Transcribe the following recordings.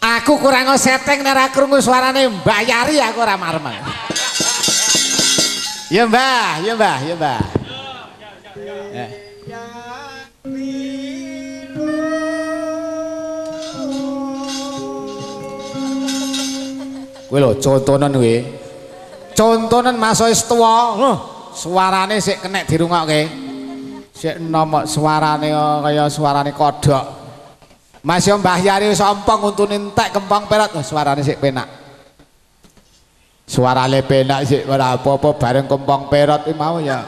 Aku kurang setting nek ora krungu suarane Mbak Yari aku ora marem. Ya Mbah, ya Mbah, ya Mbah. Kuwi lho contonen kuwi. Contonen Mas wis tuwa, suarane sik kenek dirungokke. Sik enom suarane kaya suarane kodhok. Mas yo Mbah Yari wis ompong untune entek kempang perot suarane sik penak. Suarane penak sik ora apa-apa bareng kempang perot iki mau ya.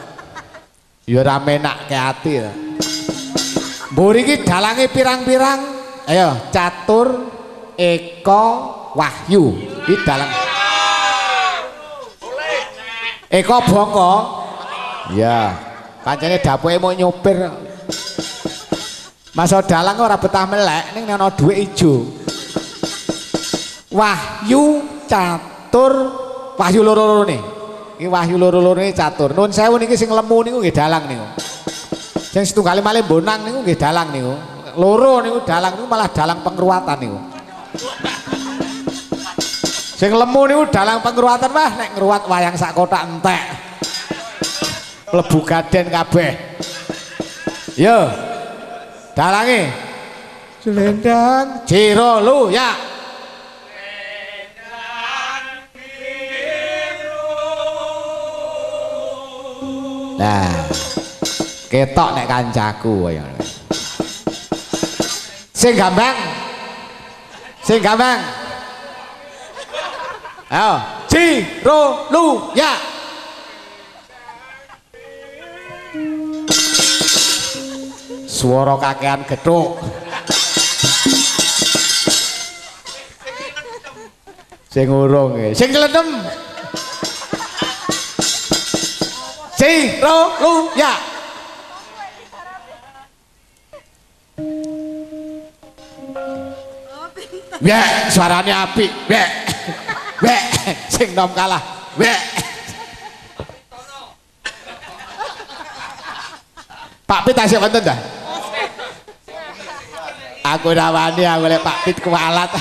Ya ora menakke ati. Mburi iki dalange pirang-pirang. Ayo Catur, Eko, Wahyu. Iki dalang. Eko Bongko. Ya, pancene dapuke mau nyopir. Masa dalang ora betah melek ning ana dhuwit ijo. Wahyu, Catur, Wahyu loro-lorone. Iki Wahyu loro-lorone Catur. Nuwun sewu niki sing lemu niku nggih dalang niku. Sing setunggal malih bonang niku nggih dalang niku. Loro niku dalang niku malah dalang pengruwatan niku. Sing lemu niku dalang pengruwatan wah nek ngruwat wayang sak kotak entek. Mlebu gaden kabeh. Yo. Dalange Selendang Jiro lu ya. Nah, ketok nek kancaku kaya. Sing gampang. Sing gampang. Ayo, Jiro lu ya. Suara kakean gedhuk. Sing urung e, sing klenem. Jiro lu ya. Wek, suarane apik. Wek. Wek, sing nom kalah. Wek. Pak Pit tasik wonten ta? Aku rawani aku lek Pak Pit kualat.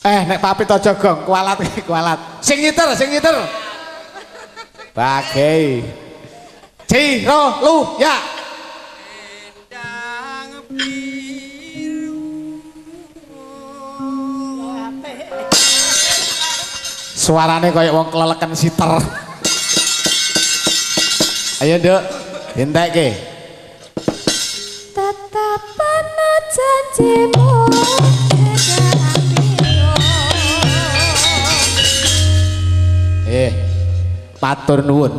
Nek Pak Pit aja gong, kualat iki kualat. Sing nyiter, sing nyiter. Bagai. Jiro lu ya. Suarane kaya wong keleleken siter. Ayo, Nduk. Entekke. Tetapan janjimu matur nuwun.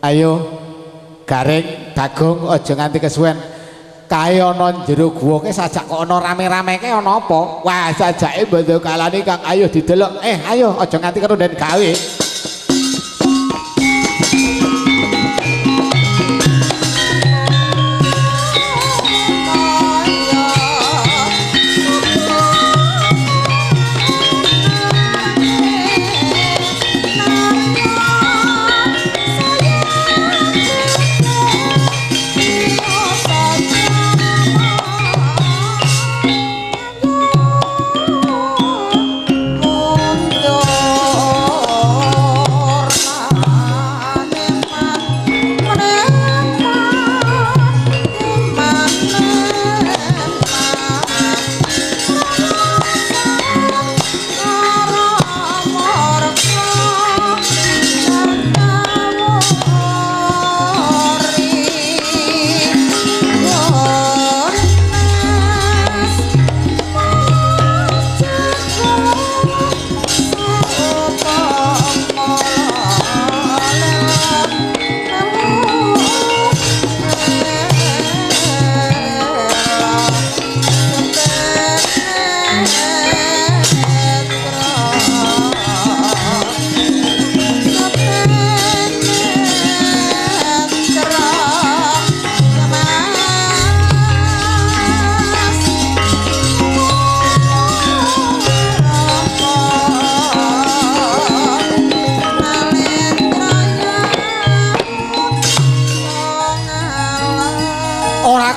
Ayo Garing, Bagong aja nganti kesuwen. Kae ana jero guwa ke sajak kok ana rame-rame ke ana apa? Wah, sajake bondo kalane Kang ayo didelok. Ayo aja nganti karo den gawe.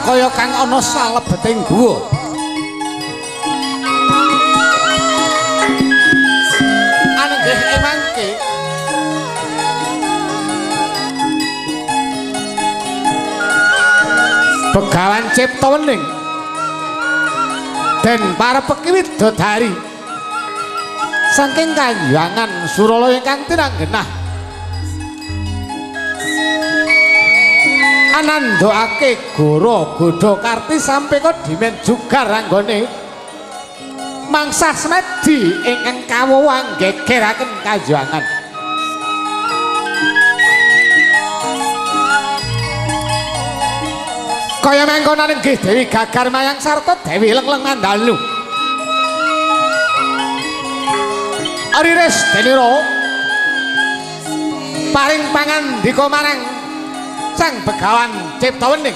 Kaya kang ana salebeting guwa. Begawan Cipta Wening den parepeki widodari saking Kayuangan Suralaya ingkang tinanggenah anandhokake Goro Godakarti sampe kodimen jugar anggone mangsah semedi ingkang kawuwang gegeraken Kayuangan. Kaya mangkonan inggih Dewi Gagar Mayang sarta Dewi Lengleng Mandalu. Ariris Deniro paring pangandika marang Sang Begawan Cipta Wening.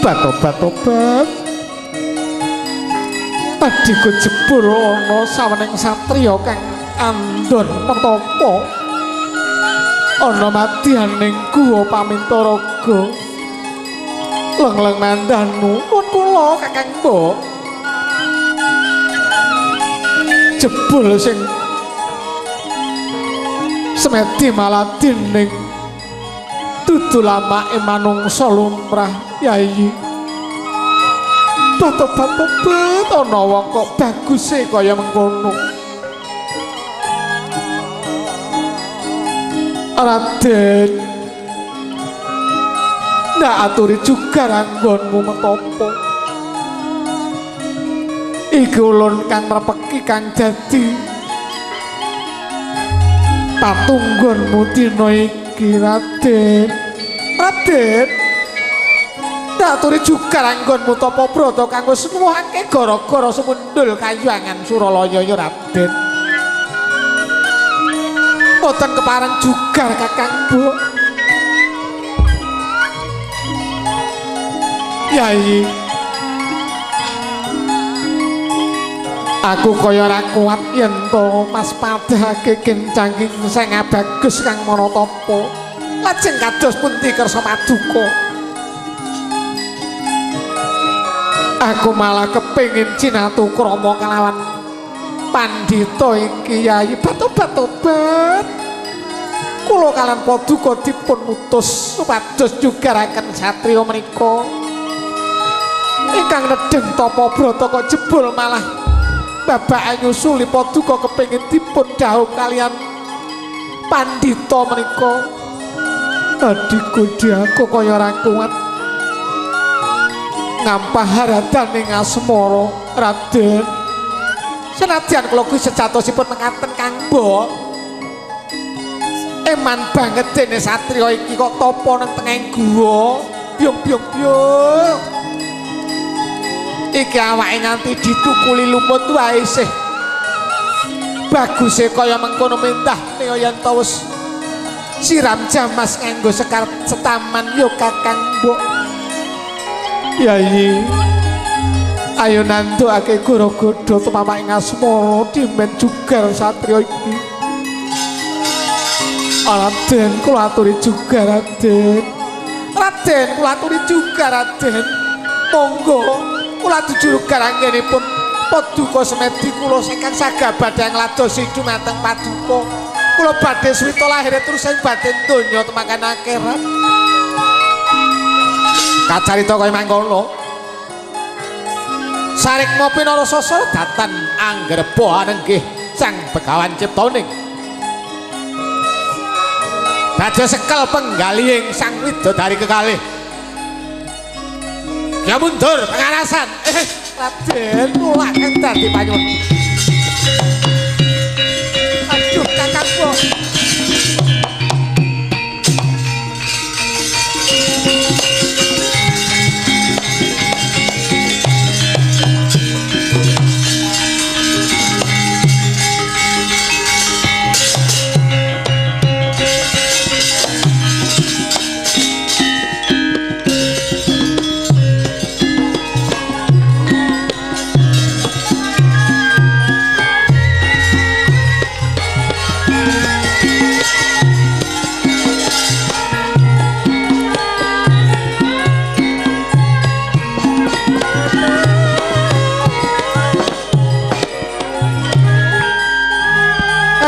Batobat adiku jebul ana sawening satriya kang andhon petapa ana madyaning guwa Pamintaraga. Lengleng Mandanu nuwun kula Kakang Mbok. Jebul sing semedi maladening dudu lamake manungsa lumrah Yayi. Batobat ana wong kok baguse kaya mengkono. Raden, ndak aturi juga ranggonmu metapa. Iki ulun kang mrepeki kang dadi patunggonmu dina iki Raden. Raden, ndak aturi juga ranggonmu tapa brata kang wis nuwuhake gara-gara sumundul Kayuangan Suralaya ya Raden. Boten kepareng jugar Kakang Mbok. Yayi, aku kaya ora kuat yen to Mas padhake kencanging sing bagus kang Manatapa. Lajeng kados pundi kersa paduka. Aku malah kepengin cinatu krama kalawan Pandhita iki Yayi. Batobat. Kula kalan paduka dipun utus supados jugaraken satriya menika ingkang nedheng tapa brata kok jebul malah babak nyusuli paduka kepengin dipun dhaup kalian Pandhita menika. Adiku aku kaya ora kuat ngampah haradaning asmara Raden. Senadyan kula kuwi sejatosipun mekaten Kang Mbok, eman banget dene satriya iki kok tapa nang tengahing guwa. Byung. Iki awake nganti ditukuli lumut wae isih baguse kaya mengkono mentah nek yen to wis siram jamas nganggo sekar setaman yo Kakang Mbok. Yayi, ayo nandhokake Goro-Godo tumamaking asmara dimen jugar satriya iki. Raden, kula aturi juga Raden. Raden, kula aturi juga Raden. Monggo kula tujurugan anggenipun paduka semedi kula ingkang sagabadhe ngladosi dumateng paduka. Kula badhe swita lahir terus ing batin donya temakan akhirat. Kacarita kaya mangkono. Sarikma pinarasa datan anggreba nenggih Sang Begawan Cipta Wening. Badhe sekel penggalihing sang widodari kekalih. Ya mundur pengarasan. Raden kula kang dadi panyuwun. Aduh Kakang Mbok.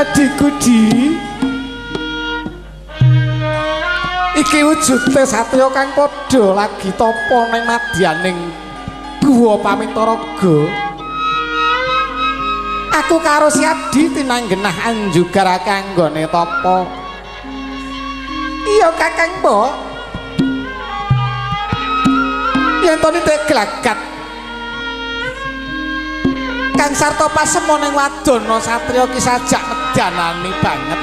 Adikku Di, iki wujude satriya kang padha lagi tapa ning madyaning guwa Pamitaraga. Aku karo si Abdi tinanggenah anjugar kanggone tapa. Iya Kakang Mbok. Yen to nitik glagat Kang Sarta pasemo ning wadana satriya ki sajak medanani banget.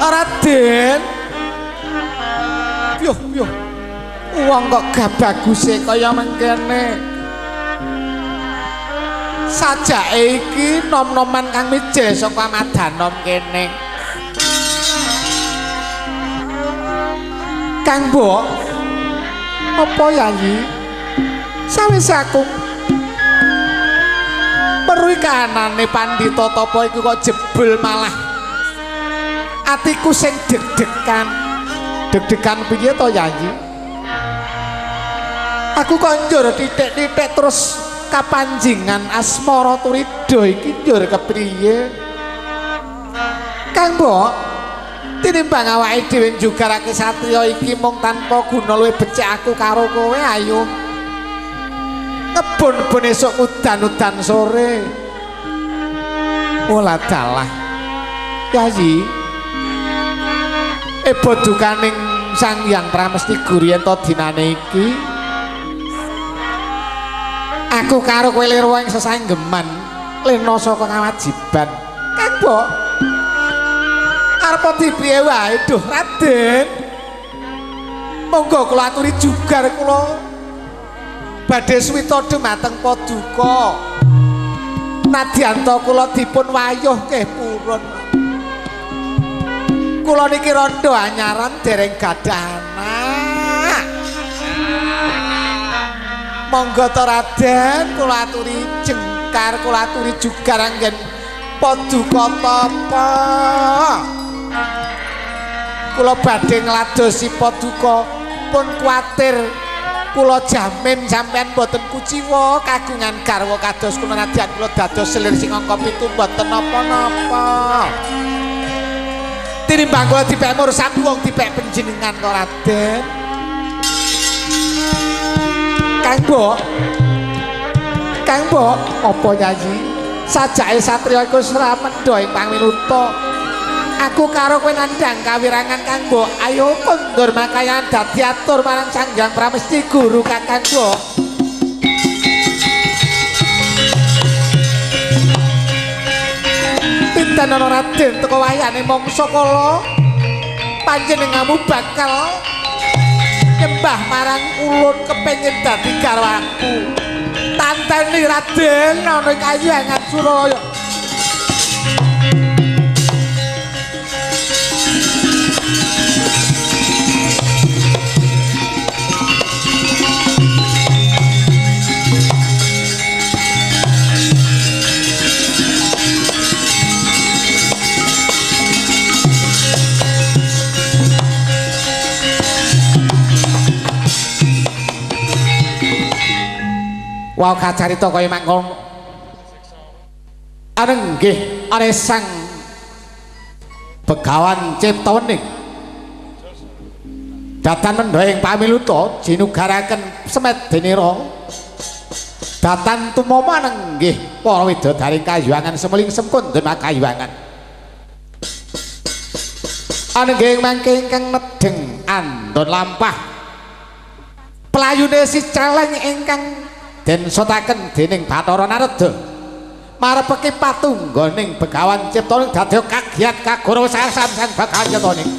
Raden. Yo. Wong kok gak baguse kaya mengkene. Sajake iki nom-noman Kang Mijil saka Madanom kene. Kang Mbok. Apa Yayi? Sawise aku meruhi kahanane Pandhita Tapa iku kok jebul malah atiku sing deg-degan. Deg-degan piye to Yayi? Aku kok njur titik-titik terus kapanjingan asmara Turida iki njur kepriye? Kang Mbok, tinimbang awake dhewe njugarake satriya iki mung tanpa guna luwih becik aku karo kowe ayo. Ngebon-bon esuk udan-udan sore. Olah dalah. Yayi. Ebo dukaning Sang Hyang Pramesti Guru yen to dinane iki. Aku karo kowe liro ing sesanggeman lena saka kawajiban. Kang Mbok. Arep dipiye wae, Duh Raden. Monggo kula aturi jugar kula badhe swita dhumateng Paduka. Nadyanto kula dipun wayuh keh purun. Kula niki randha anyaran dereng gadah anak. Monggo to Raden kula aturi jengkar kula aturi jugar anggen Paduka tapa. Kula badhe ngladosi Paduka pun kuwatir kula jamin sampean boten kuciwa kagungan garwa kados kula nadyan kula dados selir sing angka 7 boten napa-napa. Tinimbang kula dipek mursapi wong dipek panjenengan kok Raden. Kang Mbok, apa Yayi? Sajake satriya iku sramendha ing pangminuta. Aku karo kowe nandhang kawirangan Kang Mbok. Ayo kondur makayan dadi atur marang Sang Hyang Pramesti Guru Kakang Mbok. Pinten ana Raden teka wayane mangsa kala panjenenganmu bakal nyembah marang ulun kepengin dadi garwaku. Tanteni Raden ana ing Kahyangan Suralaya. Wau kacarita kaya mangkon. Anenggih are Sang Begawan Ciptawening. Datan mendha ing pamiluta jinugaraken semet denira. Datan tumama nenggih para widodari kayuwangan semeling semkundun makayuwangan. Anenggih mangke ingkang nedeng andon lampah. Pelayune si caleng ingkang den sotaken dening Bathara Narada marepake patungganing Begawan Ciptawening dadi kagiat kagoro sasam Sang Begawan Ciptawening.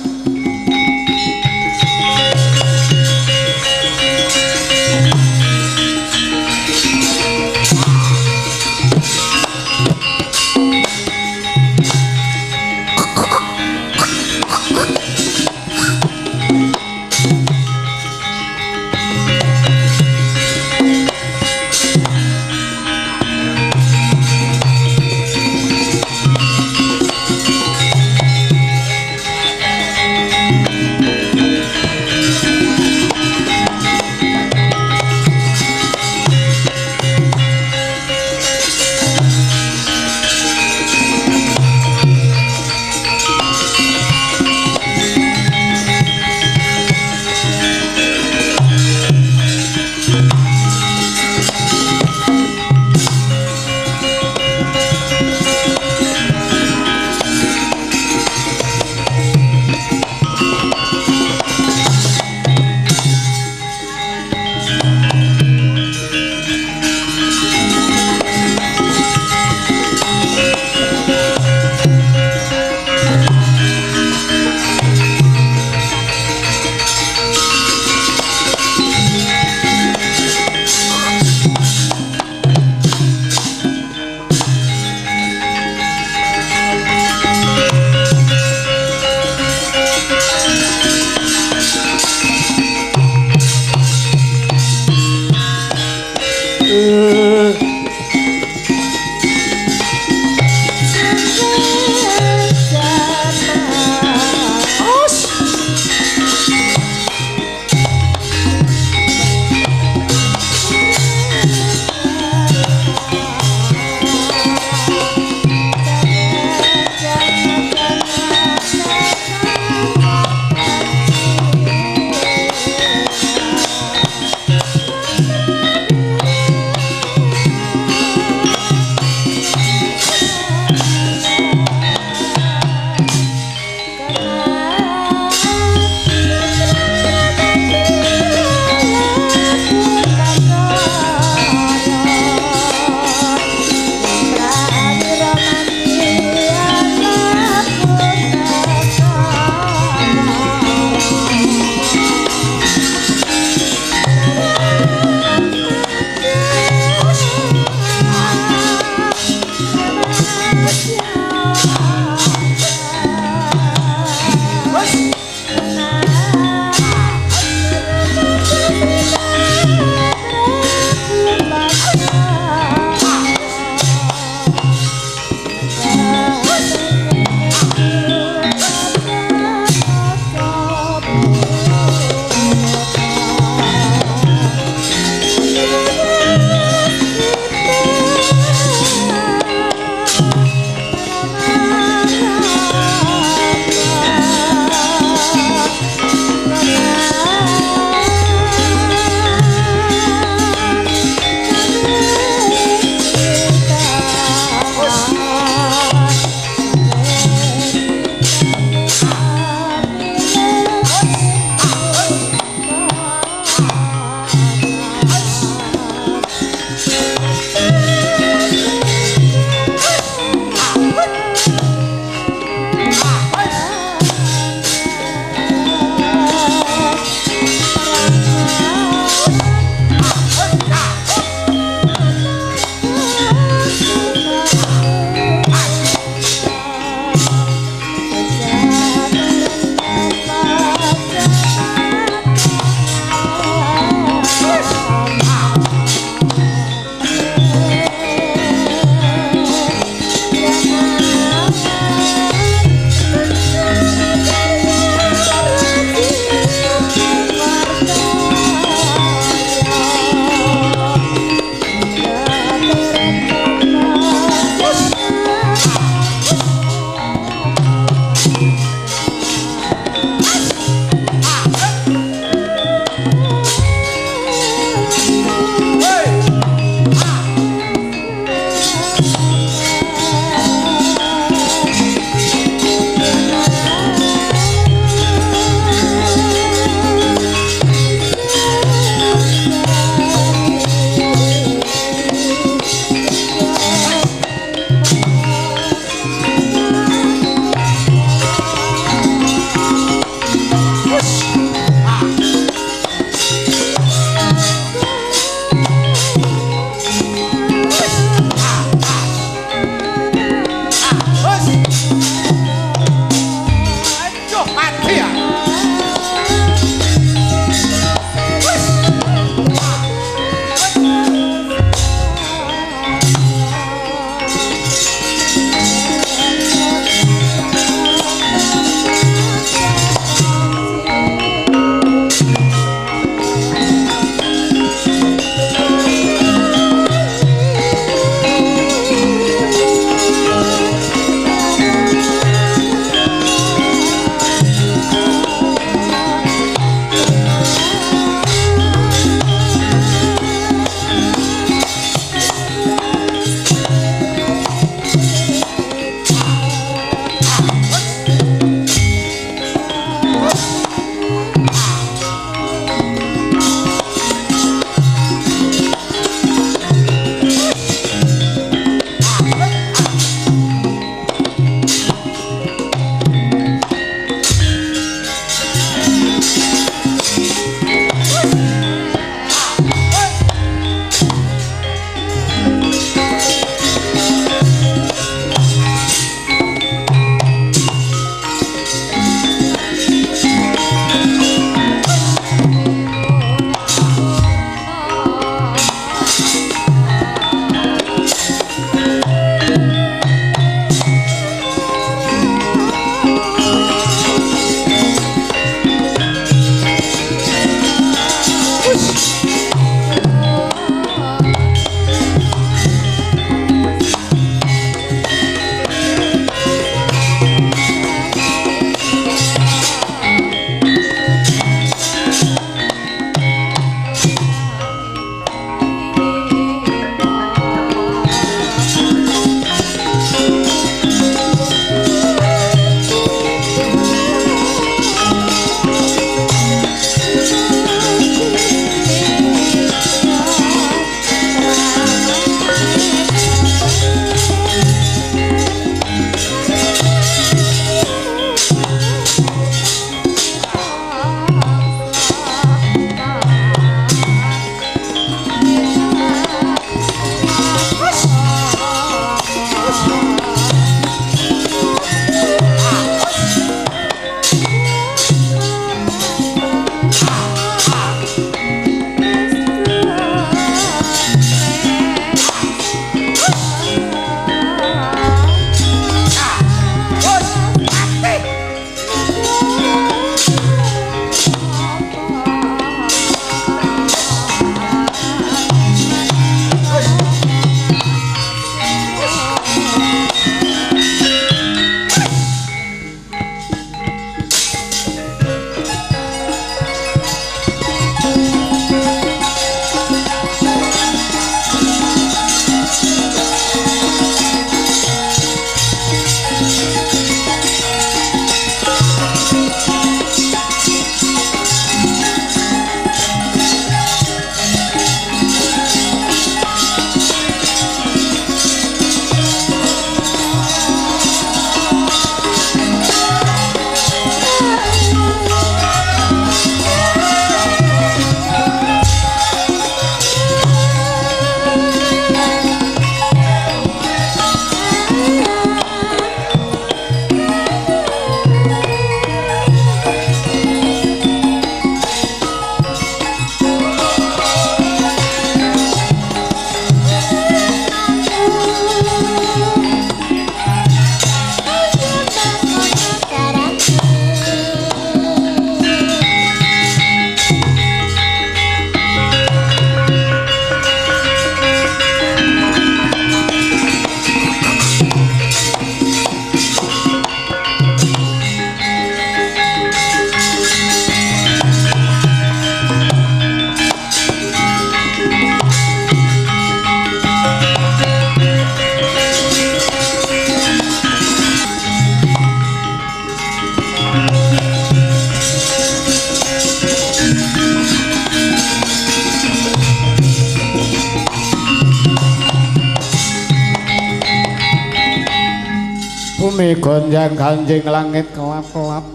Migonjang kanjing langit kelap-kelap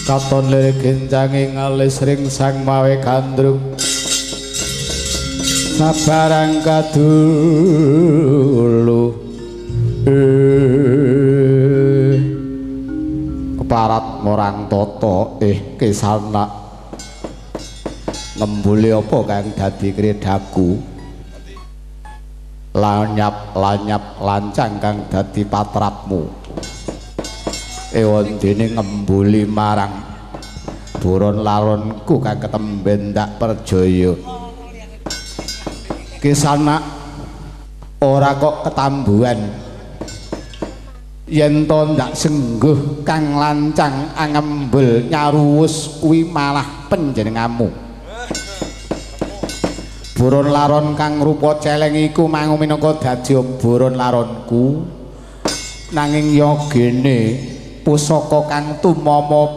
katon lirik genjanging alis ring sang mawe gandrung sabarang kadulu keparat morang toto Kisana ngembuli apa kang dadi kredaku lanyap lancang kang dadi patrapmu ewon dene ngembuli marang buron laronku kang ketemben tak perjaya Kisana ora kok ketambuhan yen to ndak sengguh kang lancang angembul nyaruwus kuwi malah panjenenganmu buron laron kang rupa celeng iku mangu minangka dadi buron laronku nanging yogene pusaka kang tumama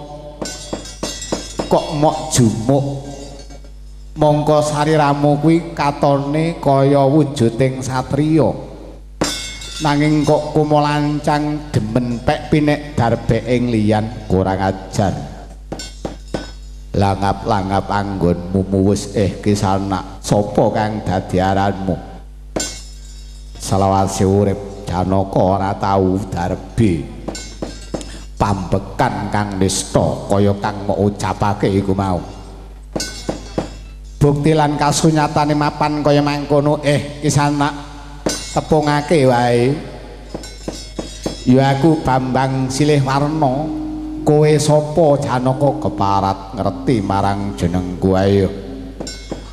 kok mok jumuk mongko sariramu kuwi katone kaya wujuding satriya nanging kok kumolancang demen pek pinek darbeking liyan kurang ajar langap-langap anggonmu muwis Kisana sapa kang dadi aranmu selawase urip Janaka ora tau darbe pambekan kang nista kaya kang mau ucapake iku mau bukti lan kasunyatane mapan kaya mangkono Kisana tepungake wae ya aku Bambang Silih Warna kowe sapa Janaka keparat ngerti marang jenengku ayo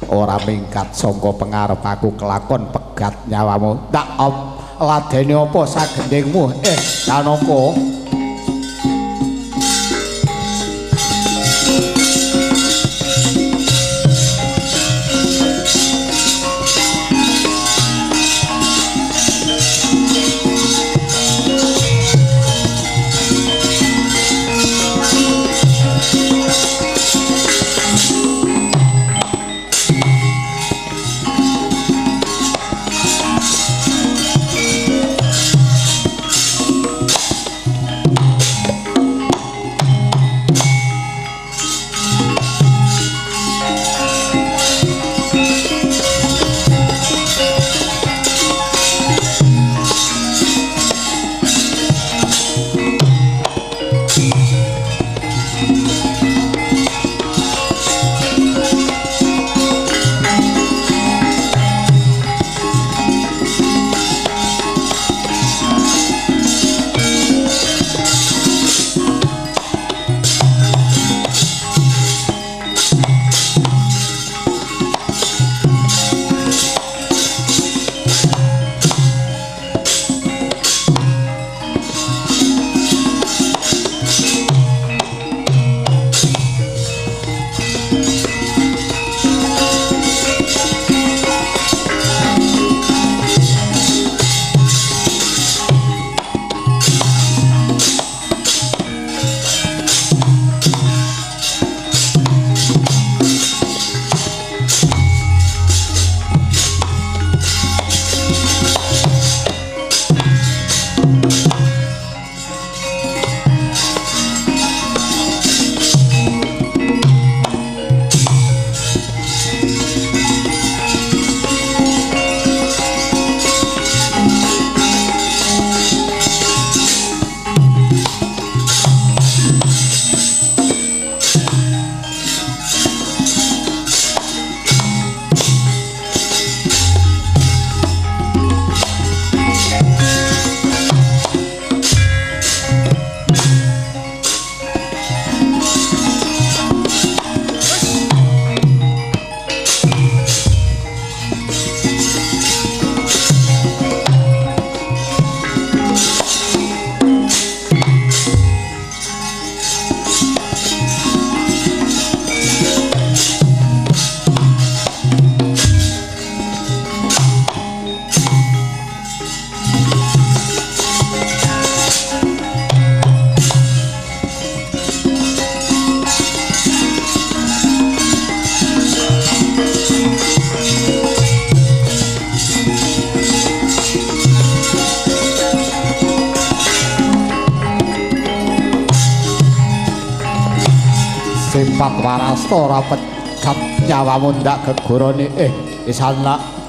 ora mingkat saka pengarep aku kelakon pegat nyawamu tak ladeni apa sagendingmu Janaka Warasta ora pecat nyawamu ndak gegorone Isana.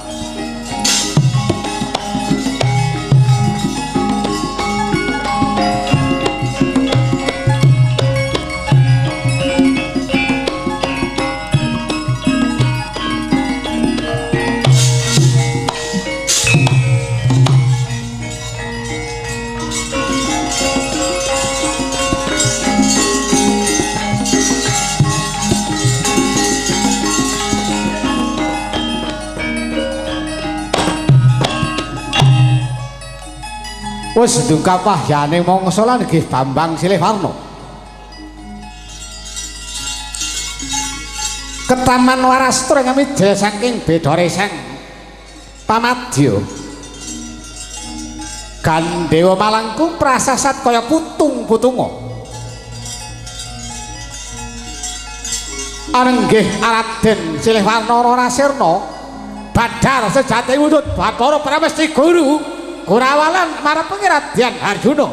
Wis ndungkap wahyane mangsa lan nggih Bambang Silihwarna. Ketaman Warastra kami jaya saking Bedhare Sang Pamadya. Gandewa Malangku prasasat kaya putung-putunga. Anenggih Raden Silihwarna Rara Sirna badhar sejati wujud Bathara Pramesti Guru. Kurawalan marang Radyan Arjuna.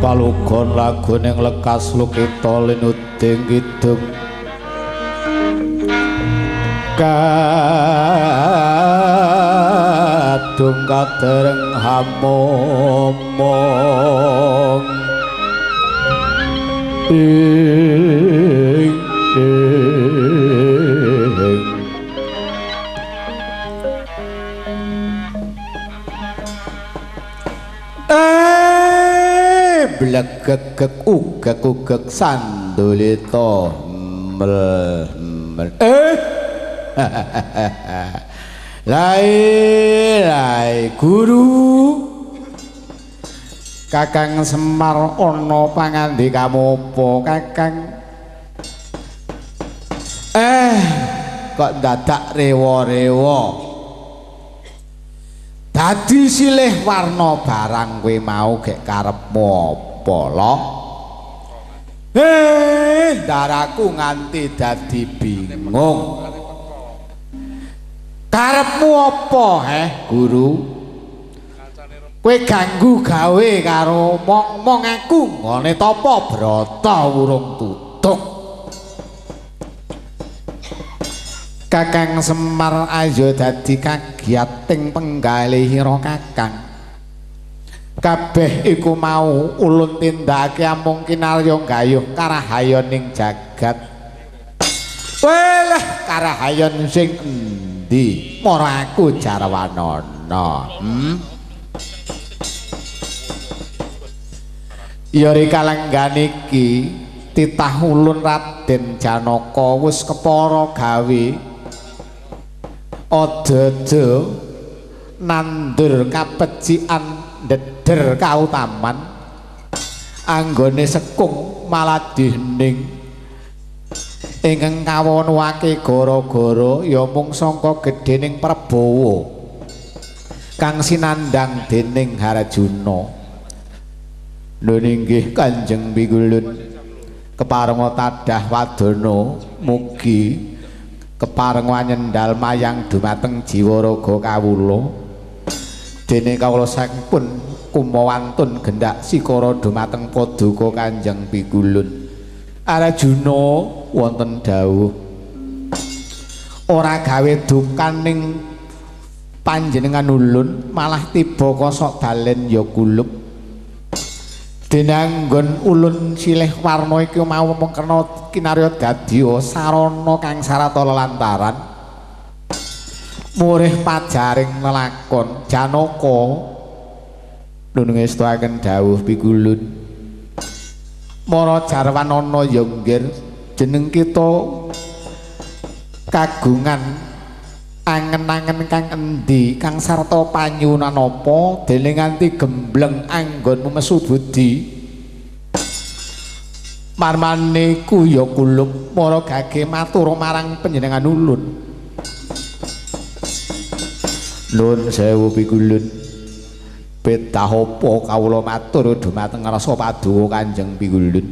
palugon laguning lekas lukita linuding kidung kat kadung kadereng hamomong blegegek ugek sandulita lai guru Kakang Semar ana pangandikamu apa Kakang kok dadak rewa-rewa dadi silih warna barang kowe mau gek karepmu apa lo daraku nganti dadi bingung karepmu apa guru kowe ganggu gawe karo mong aku ngene tapa brata urung tutuk Kakang Semar ayo dadi kagiating penggalihira Kakang kabeh iku mau ulun tindakake amung kinarya gayuh karahayoning jagat walah karahayon sing endi mara aku Jarwanana ya rikalang iki titah ulun Raden Janaka wis kepara gawe ada-ada nandur kapecikan deder kautaman anggone sekung maladihning ingkang kawonuake gara-gara ya mung sangka gedhening Prabowo kang sinandhang dening Harjuna lho inggih Kanjeng Pigulun keparenga tadah wadana mugi keparenga nyendal mayang dumateng jiwaraga kawula dene kawula sampun kumawantun gendak sikara dumateng paduka Kanjeng Pigulun Arjuna wonten dawuh ora gawe dukaning panjenengan ulun malah tiba kosok dalen ya kulup dene anggon ulun silih warna iki mau mengkena kinarya dadi sarana kang sarata lelantaran murih pajaring lelakon Janaka nuwun ngestakaken dawuh Pigulun mara Jarwanana ya nggir jeneng kita kagungan angen-angen kang endi kang sarta panyunan apa dene nganti gembleng anggonmu mesu budi marmane ku ya kulup mara gage matur marang panjenengan ulun nuwun sewu Pigulun betah apa kawula matur dumateng rasa paduka Kanjeng Pigulun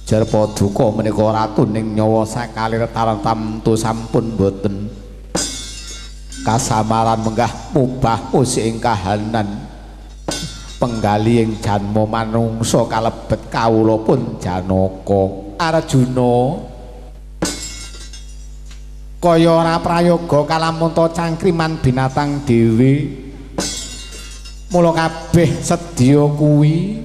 jar paduka menika ratuning nyawa sakalir tartamtu sampun boten kasamaran menggah mubah musik ing kahanan penggali ing janma manungsa kalebet kawula pun Janaka Arjuna kaya ora prayoga kalamunta cangkriman binatang dhewe mula kabeh sedya kuwi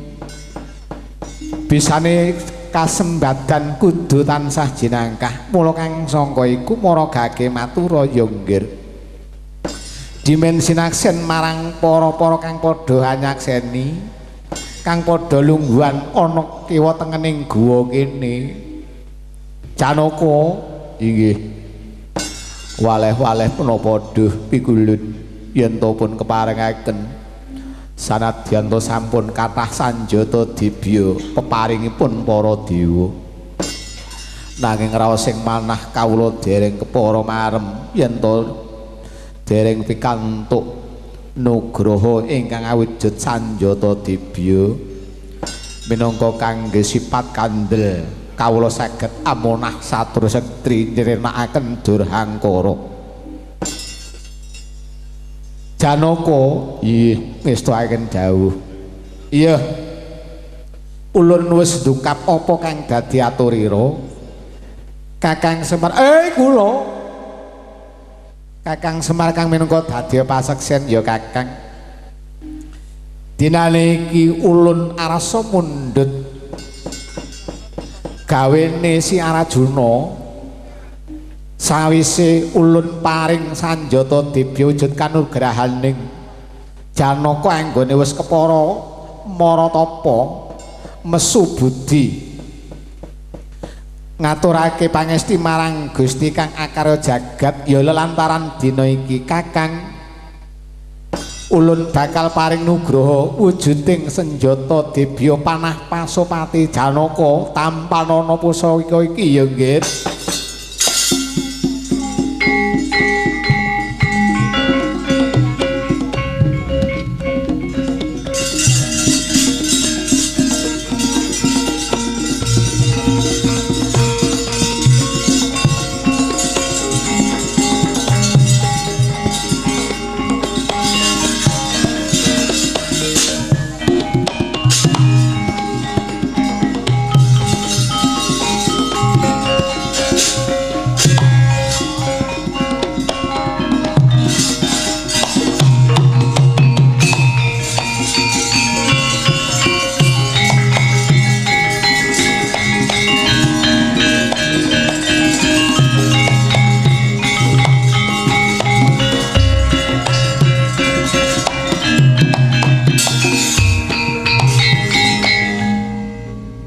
bisane kasembadan kudu tansah jinangkah mula kang sangka iku mara gage matura ya nggir dimensi naksen marang para-para kang padha anyakseni kang padha lungguhan ana kiwa tengening guwa kene Janaka inggih waleh-waleh punapa duh Pigulun yen to pun keparengaken sanadyan to sampun kathah sanjata dibya peparingipun para dewa nanging raos sing manah kawula dereng kepara marem yen to dereng pikantuk nugraha ingkang awujud sanjata dibya minangka kangge sipat kandel kawula saged amonah satur sektri nyerenakaken durhangkara Janaka nggih ngestakaken dawuh iya ulun wis ndukap apa kang dadi aturira Kakang Semar kula Kakang Semar kang minangka dadi paseksen ya Kakang. Dinane iki ulun arsa mundhut gawene si Arjuna sawise ulun paring sanjata dibya wujud kanugrahaning Janaka anggone wis kepara maratapa mesu budi ngaturake pangesti marang Gusti kang akarya jagat ya lantaran dina iki Kakang ulun bakal paring nugraha wujuding senjata debya panah Pasopati Janaka tampanana pusaka iki ya nggih.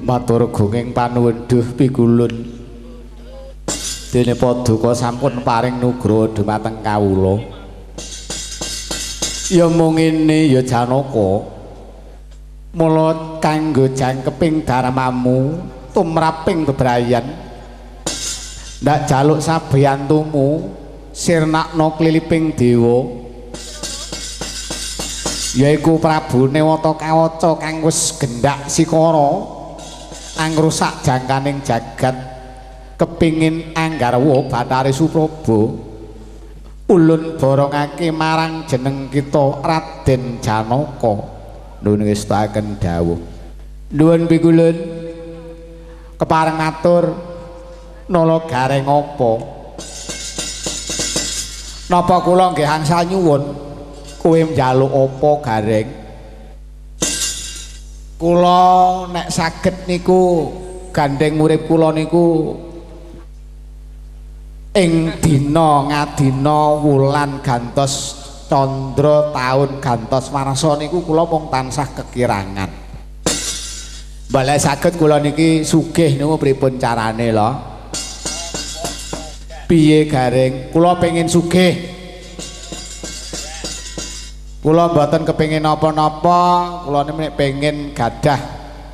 Matur gunging panuwun duh pigulun dene paduka sampun paring nugraha dhumateng kawula ya mung ngene ya Janaka mula kanggo jangkeping dharmamu tumraping bebrayan ndak jaluk sabiyantumu sirnakna kliliping dewa yaiku Prabu Newata Kawaca kang wis gendhak sikara angrusak jangkaning jagat kepingin anggarwa Bathari Supraba ulun borongake marang jeneng kita Raden Janaka nuwun ngestaken dawuh nuwun pigulun kepareng matur nala gareng apa napa kula nggih angsal nyuwun kowe njaluk apa gareng kula nek saged niku gandeng urip kula niku ing dina ngadina wulan gantos candra taun gantos warsa niku kula mung tansah kekirangan. Mbale saged kula niki sugih niku pripun carane lho? Piye gareng? Kula pengin sugih. Kula mboten kepengin napa-napa, kula nek pengin gadah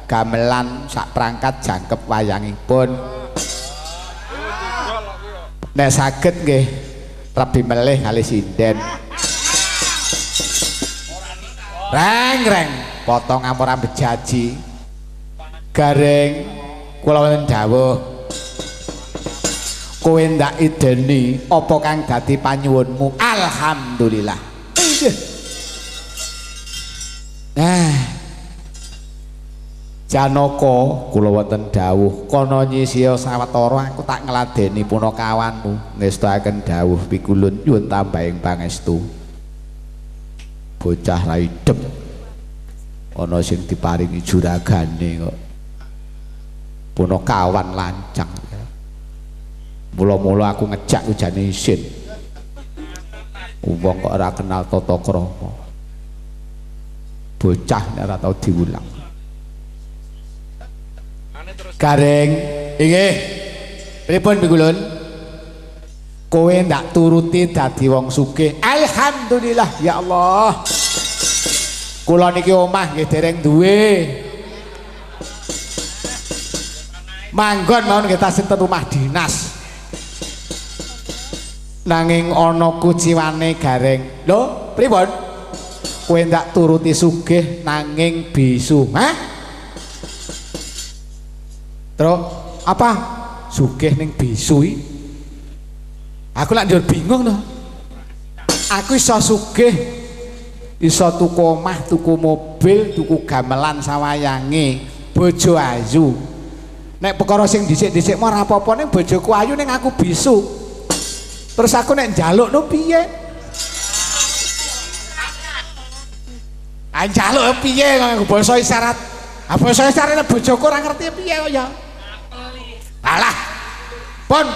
gamelan sak prangkat jangkep wayangipun. Nek saged nggih rabi melih kali sinden. Reng-reng potong ampura bejaji. Gareng kula wonten dawuh. Kowe ndak ideni apa kang dadi panyuwunmu? Alhamdulillah. Nah, Janaka kula wonten dawuh kana nyisiya sawetara aku tak ngladeni punakawanmu ngestakaken dawuh pikulun nyuwun tambahing pangestu. Bocah ra idep ana sing diparingi juragane kok punakawan lancang. Mula-mula aku ngejak ujane isin. Wong kok ora kenal tata krama. Bocah nek ora tau diulang. Gareng, inggih. Pripun Pikulun? Kowe ndak turuti dadi wong sugih. Alhamdulillah ya Allah. Kula niki omah nggih dereng duwe. Manggon mawon nggih tasinten rumah dinas. Nanging ana kuciwane Gareng. Lho, pripun? Kowe ndak turuti sugih nanging bisu. Hah? Terus apa? Sugih ning bisu iki. Aku lak njur bingung to. Aku iso sugih, iso tuku omah, tuku mobil, tuku gamelan sawayange, bojo ayu. Nek perkara sing dhisik-dhisik mah ora apa-apa ning bojoku ayu ning aku bisu. Terus aku nek njaluk no piye? Ah njaluk piye nganggo basa isyarat? Ah basa isyarat nek bojoku ora ngerti piye kok ya. Alah. Pun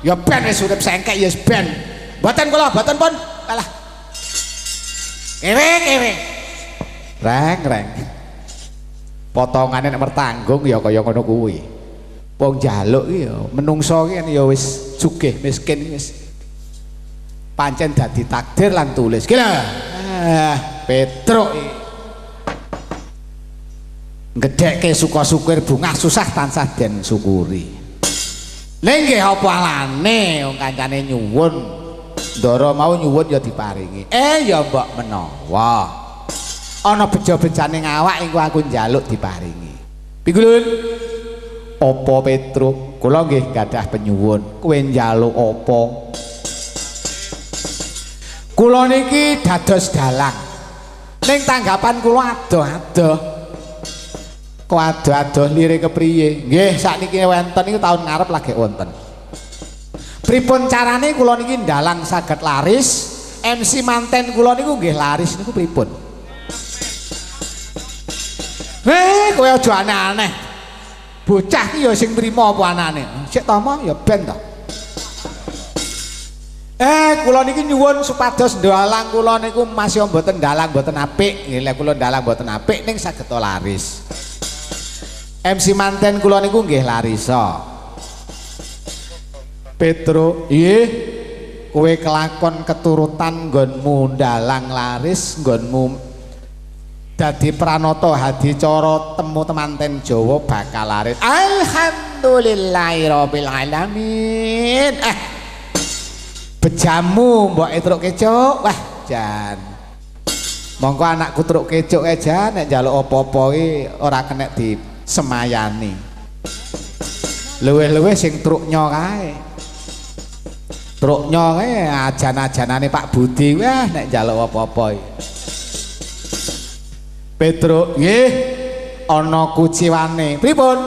ya ben wis urip sengkek ya ben. Mboten kula, mboten pun. Alah. Ewe. Reng. Potongane nek mertanggung ya kaya ngono kuwi. Wong njaluk iki ya menungso iki ya wis sugih miskin wis pancen dadi takdir lan tulis. Ki lho. Petruk iki. Gedhekke suka-syukur bungah susah tansah den syukuri. Ning nggih apa alane wong kancane nyuwun ndara mau nyuwun ya diparingi. Ya mbok menawa ana bejo-bejane ngawak iku aku njaluk diparingi. Pigulun. Apa Petruk? Kula nggih gadah penyuwun. Kowe njaluk apa? Kula niki dados dalang. Ning tanggapan kula adoh-adoh. Kok adoh-adoh lire kepriye? Nggih, sakniki wonten niku taun ngarep lagi wonten. Pripun carane kula niki dalang saged laris? MC manten kula niku nggih laris niku pripun? Kowe aja aneh-aneh. Bocah ki ya sing trima apa anane? Sik ta mah ya ben ta. Kula niki nyuwun supados ndalang kula niku masih mboten dalang mboten apik. Nggih, lek kula dalang mboten apik ning saged laris. MC manten kula niku nggih larisa. Petro, nggih. Kowe kelakon keturutan nggonmu ndalang laris, nggonmu dadi pranata hadicara temu temanten Jawa bakal laris. Alhamdulillahirabbil alamin. Bejamu mbok truk kecuk. Wah, jan. Monggo anakku truk kecuk jan nek njaluk apa-apa iki ora kena disemayani. Luwih-luwih sing truknya kae. Truknya kae ajan-ajanane Pak Budi wah nek njaluk apa-apa iki. Petruk, nggih, ana kuciwane. Pripun?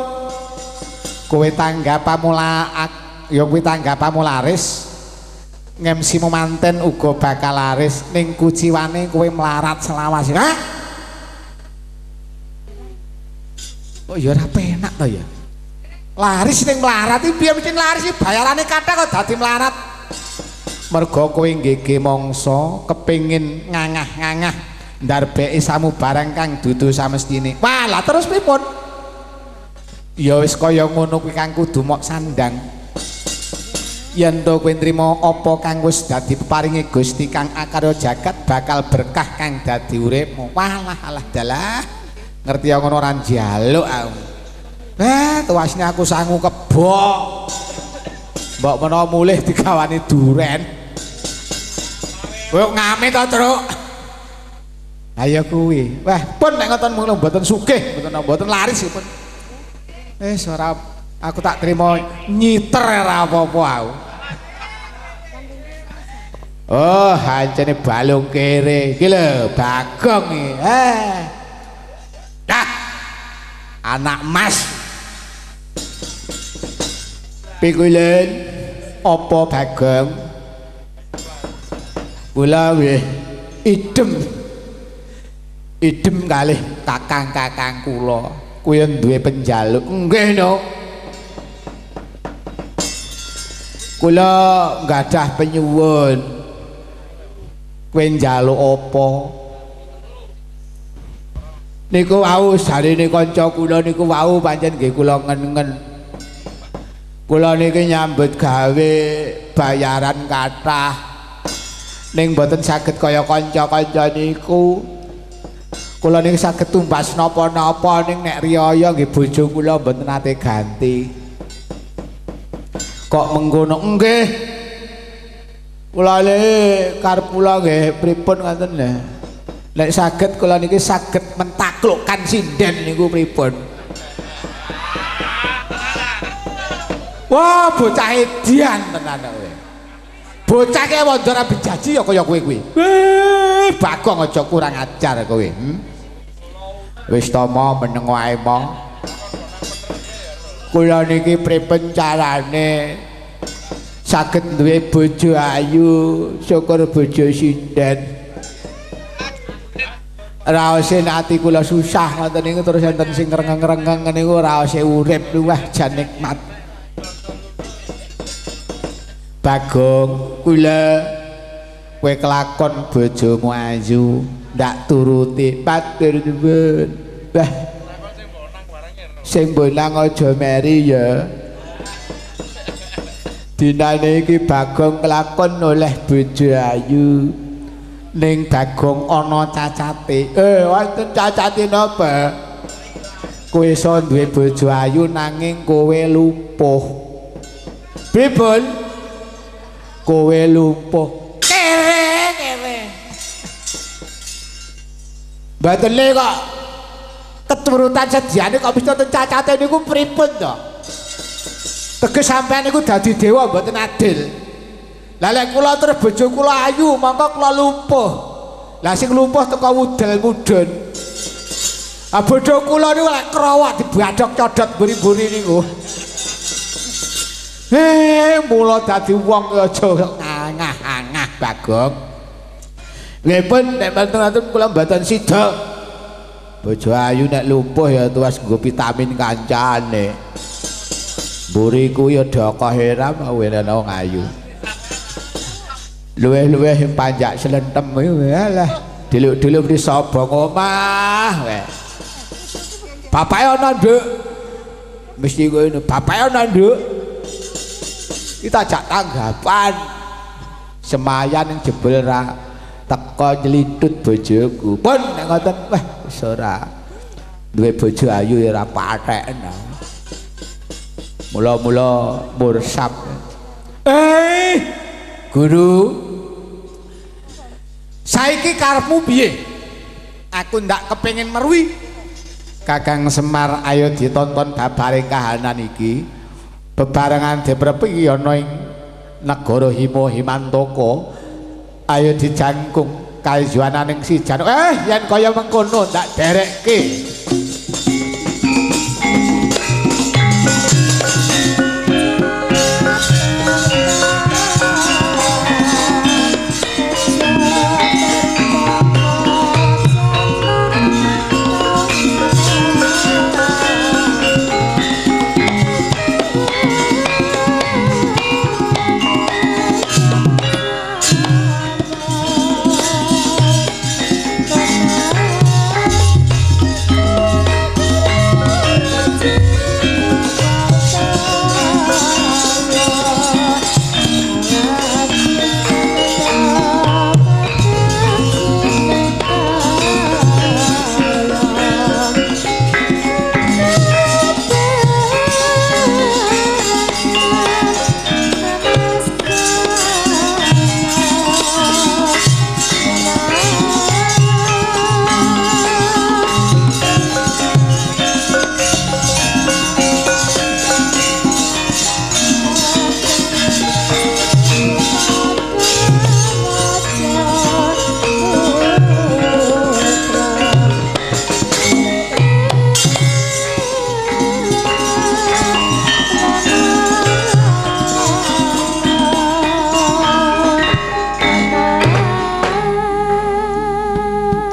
Kowe tanggapamu ya kuwi tanggapamu laris. Ngemsimu manten uga bakal laris. Ning kuciwane kowe melarat selawas. Hah? Oh ya ora penak to ya. Laris ning melarat iki piye mesti laris iki bayarane kathah kok dadi melarat. Mergo kowe nggege mangsa kepengin ngangah-ngangah ndarbeki samu barang kang dudu samestine. Walah terus pripun? Ya wis kaya ngono kuwi kang kudu mok sandang. Yen to kowe nrimo apa kang wis dadi peparinge Gusti kang akarya jagat bakal berkah kang dadi uripmu. Walah alah dalah. Ngerti ngono ora njaluk aku. Tuasne aku sangu kebok. Mbok menawa mulih digawani duren. Kowe ngame to, Truk? Ayo kuwi. Wah, pun nek ngoten mulu mboten sugih, mboten laris pun. Ora aku tak trimo nyiter ora apa-apa aku. Oh, hancene balung kere. Iki lho, Bagong iki. Dah. Anak Mas. Pikulen apa Bagong? Kula nggih idem kalih kakang-kakang kula kuwi duwe penjaluk. Nggih no, kula nggadah penyuwun. Kowe njaluk apa? Niku wau jarine kanca kula niku wau pancen nggih kula ngen-ngen. Kula niki nyambut gawe bayaran kathah ning mboten saged kaya kanca-kanca niku. Kula niki saged tumbas napa-napa ning nek riyaya nggih bojo kula mboten nate ganti. Kok mengkono nggih. Kula le karep kula nggih pripun ngoten lho. Nek saged kula niki saged mentaklukkan sinden niku pripun. Wah, bocah edian tenan kowe. Bocah ki wandara bejaji ya kaya kowe kuwi. Bagong aja kurang ajar kowe. Wis ta mo meneng wae mo. Kula niki pripun carane saged duwe bojo ayu syukur bojo sinden raose ati kula susah ngoten niku terus enten sing ngrengeng-ngrengeng niku raose urip luwih jan nikmat Bagong kula kowe kelakon bojomu ayu ndak turuti matur nuwun bah sing bonang aja meri ya dinane iki Bagong kelakon oleh bojo ayu ning Bagong ana cacate wonten cacate napa kowe iso duwe bojo ayu nanging kowe lumpuh pripun kowe lumpuh kere mboten le kok keturutan sediane kok bisa ten cacate niku pripun to teges sampean niku dadi dewa mboten adil lah lek kula terus bojo kula ayu mongko kula lumpuh lah sing lumpuh teko wudel mudhun bojo kula niku lek krowak dibadhok codot buri-buri niku mula dadi wong aja ngangah-angah Bagong nggih pun nek mboten kula mboten sida bojo ayu nek lumpuh ya tuwas nggo vitamin kancane mburiku ya doko heram wene wong ayu luweh-luweh panjak slentem alah diluk-diluk di sobong omah wae bapake ana nduk mesti ngono bapake ana nduk kita jak tanggapan semayan yang jebul ra teko nyelitut bojoku pun nek ngoten wah wis ora duwe bojo ayu ya ora patheken mula-mula mursap guru saiki karepmu piye aku ndak kepengin merwi Kakang Semar ayo ditonton babare kahanan iki bebarengan diprepi ana ing negara Himantaka ayo dijangkung kajuananing sijan yen kaya mengkono ndak derekke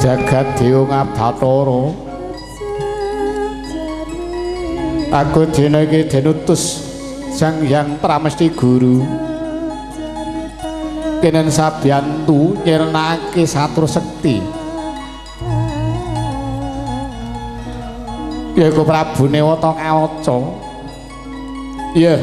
jagat dewa Bathara aku dina iki denutus Sang Hyang Pramesti Guru kenen sabiyantu nyirnake satru sekti yaiku Prabu Newata Kawaca iya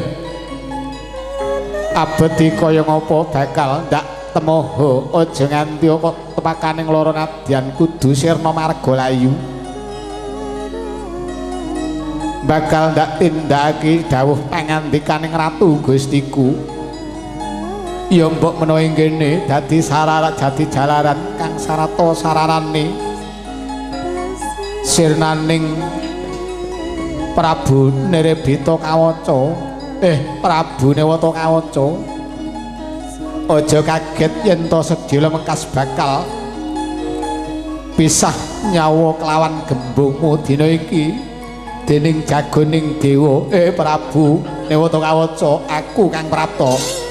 abdi kaya ngapa bakal ndak temoho aja nganti kok tepakaning lara nadyan kudu sirna marga layu bakal ndak tindakake dawuh pangandikaning ratu Gustiku ya mbok menawa ing kene dadi sararat jati jalaran kang sarata sararane sirnaning Prabu Nirebita Kawaca Prabu Newata Kawaca aja kaget yen to sedya mengkas bakal pisah nyawa kelawan gembungmu dina iki dening jagoning dewa Prabu Newata Kawaca aku Kang Prapta